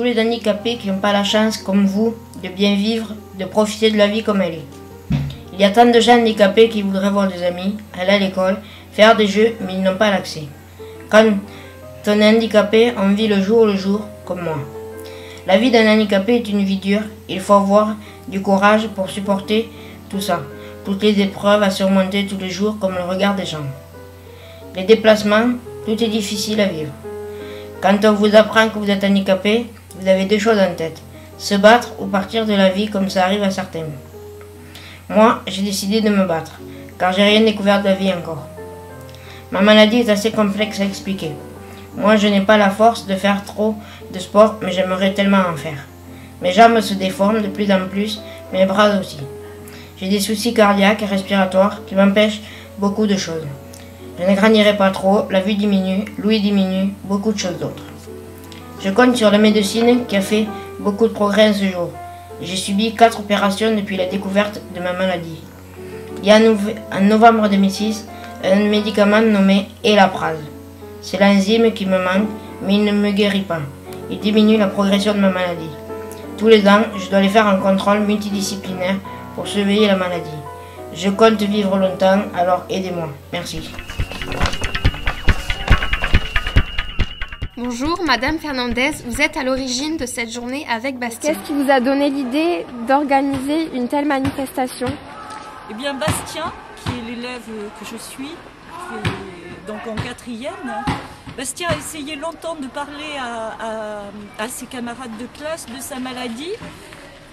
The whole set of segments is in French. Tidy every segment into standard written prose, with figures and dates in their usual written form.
tous les handicapés qui n'ont pas la chance, comme vous, de bien vivre, de profiter de la vie comme elle est. Il y a tant de gens handicapés qui voudraient voir des amis, aller à l'école, faire des jeux, mais ils n'ont pas l'accès. Quand on est handicapé, on vit le jour, comme moi. La vie d'un handicapé est une vie dure, il faut avoir du courage pour supporter tout ça, toutes les épreuves à surmonter tous les jours comme le regard des gens. Les déplacements, tout est difficile à vivre. Quand on vous apprend que vous êtes handicapé, vous avez deux choses en tête, se battre ou partir de la vie comme ça arrive à certains. Moi, j'ai décidé de me battre, car j'ai rien découvert de la vie encore. Ma maladie est assez complexe à expliquer. Moi, je n'ai pas la force de faire trop de sport, mais j'aimerais tellement en faire. Mes jambes se déforment de plus en plus, mes bras aussi. J'ai des soucis cardiaques et respiratoires qui m'empêchent beaucoup de choses. Je ne grandirai pas trop, la vue diminue, l'ouïe diminue, beaucoup de choses d'autres. Je compte sur la médecine qui a fait beaucoup de progrès ce jour. J'ai subi 4 opérations depuis la découverte de ma maladie. Il y a en novembre 2006 un médicament nommé Elaprase. C'est l'enzyme qui me manque, mais il ne me guérit pas. Il diminue la progression de ma maladie. Tous les ans, je dois aller faire un contrôle multidisciplinaire pour surveiller la maladie. Je compte vivre longtemps, alors aidez-moi. Merci. Bonjour, Madame Fernandez, vous êtes à l'origine de cette journée avec Bastien. Qu'est-ce qui vous a donné l'idée d'organiser une telle manifestation? Eh bien, Bastien, qui est l'élève que je suis, qui est donc en 4e, Bastien a essayé longtemps de parler à ses camarades de classe de sa maladie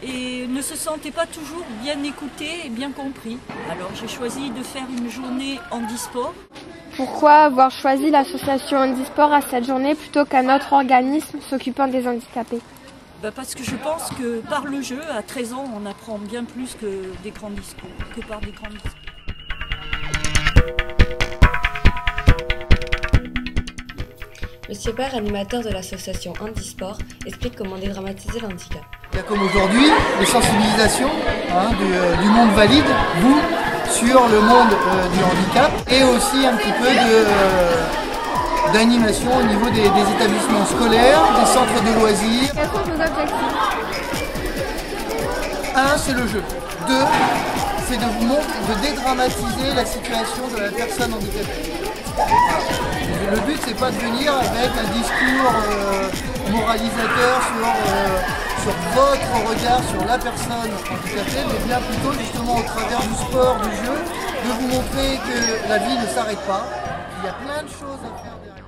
et ne se sentait pas toujours bien écouté et bien compris. Alors j'ai choisi de faire une journée handisport. Pourquoi avoir choisi l'association Handisport à cette journée plutôt qu'un autre organisme s'occupant des handicapés? Parce que je pense que par le jeu, à 13 ans, on apprend bien plus que des grands discours, que par des grands discours. Monsieur Père, animateur de l'association Handisport, explique comment dédramatiser le handicap. Il y a comme aujourd'hui des sensibilisations du monde valide, vous, sur le monde du handicap, et aussi un petit peu d'animation au niveau des établissements scolaires, des centres de loisirs. Quels sont vos objectifs? 1, c'est le jeu. 2, c'est de dédramatiser la situation de la personne handicapée. Voilà. Le but, c'est pas de venir avec un discours moralisateur sur votre regard sur la personne handicapée, mais bien plutôt justement au travers du sport, du jeu, de vous montrer que la vie ne s'arrête pas. Il y a plein de choses à faire derrière.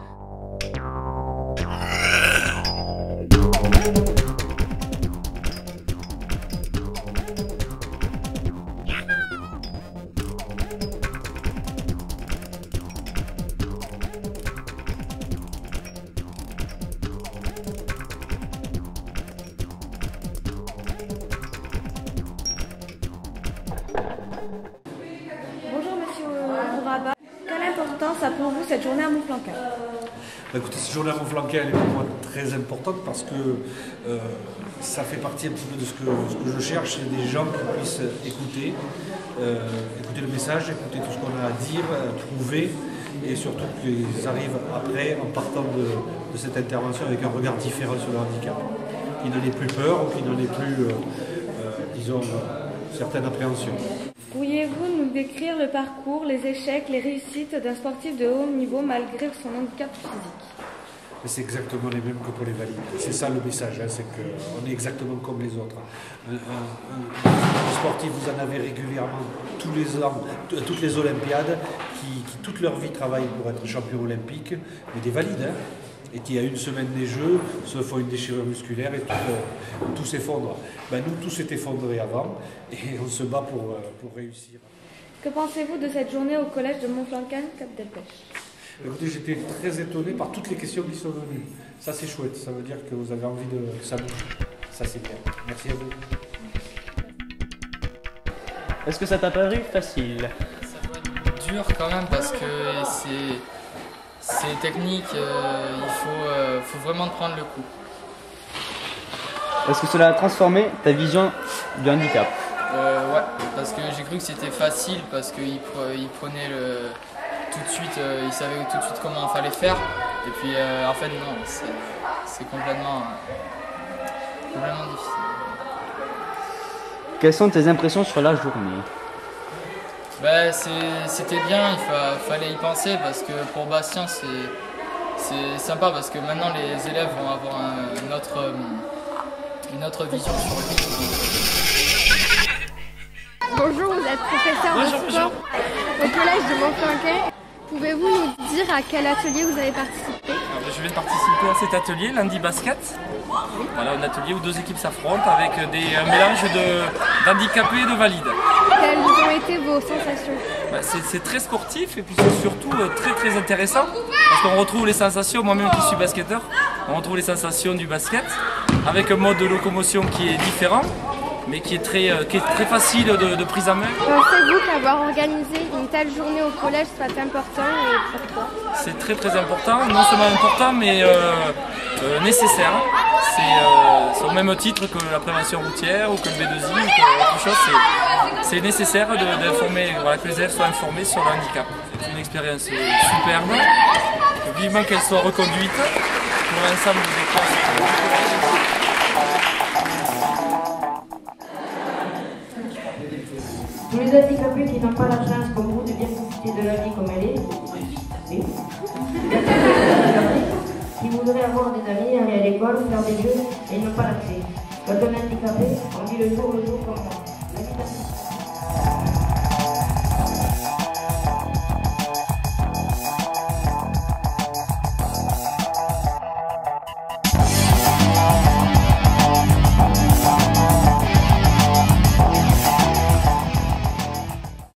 Bonjour Monsieur Bouraba, quelle importance a pour vous cette journée à Montflanquin? Écoutez, cette journée à Montflanquin, elle est pour moi très importante parce que ça fait partie un petit peu de ce que je cherche, c'est des gens qui puissent écouter le message, écouter tout ce qu'on a à dire, trouver, et surtout qu'ils arrivent après, en partant de cette intervention, avec un regard différent sur le handicap, qui n'en ait plus peur ou qui n'en ait plus, disons, certaines appréhensions. Pourriez-vous nous décrire le parcours, les échecs, les réussites d'un sportif de haut niveau malgré son handicap physique? C'est exactement les mêmes que pour les valides. C'est ça le message, c'est qu'on est exactement comme les autres. Un sportif, vous en avez régulièrement tous les ans, toutes les Olympiades, qui toute leur vie travaillent pour être champion olympique, mais des valides, et qui à une semaine des Jeux se font une déchirure musculaire et tout s'effondre. Nous, tout s'est effondré avant et on se bat pour réussir. Que pensez-vous de cette journée au collège de Montflanquin, Cap Delpech? Écoutez, j'étais très étonné par toutes les questions qui sont venues. Ça, c'est chouette. Ça veut dire que vous avez envie de ça bouge. Ça, c'est bien. Merci à vous. Est-ce que ça t'a paru facile? Ça doit être dur quand même parce que c'est technique. Il faut vraiment prendre le coup. Est-ce que cela a transformé ta vision du handicap? Ouais, parce que j'ai cru que c'était facile parce qu'il prenait tout de suite, il savait tout de suite comment il fallait faire. Et puis en fait non, c'est complètement complètement difficile. Quelles sont tes impressions sur la journée? Bah, c'était bien, fallait y penser parce que pour Bastien c'est sympa parce que maintenant les élèves vont avoir une autre vision sur lui. Bonjour, vous êtes professeur de sport au collège de Montflanquin. Pouvez-vous nous dire à quel atelier vous avez participé? Je viens de participer à cet atelier, lundi basket. Voilà, un atelier où deux équipes s'affrontent avec un mélange d'handicapés et de valides. Quelles ont été vos sensations? C'est très sportif et puis c'est surtout très intéressant parce qu'on retrouve les sensations, moi-même qui suis basketteur, on retrouve les sensations du basket avec un mode de locomotion qui est différent mais qui est très facile de prise en main. Pensez-vous qu'avoir organisé une telle journée au collège soit important et pourquoi? C'est très important, non seulement important mais nécessaire. C'est au même titre que la prévention routière ou que le B2I ou que autre chose. C'est nécessaire d'informer, voilà, que les élèves soient informés sur le handicap. C'est une expérience superbe, vivement qu'elle soit reconduite pour l'ensemble des classes. Tous les handicapés qui n'ont pas la chance comme vous de bien profiter de la vie comme elle est, qui voudraient avoir des amis, aller à l'école, faire des jeux et n'ont pas l'accès. Quand on est handicapé, on vit le jour comme moi.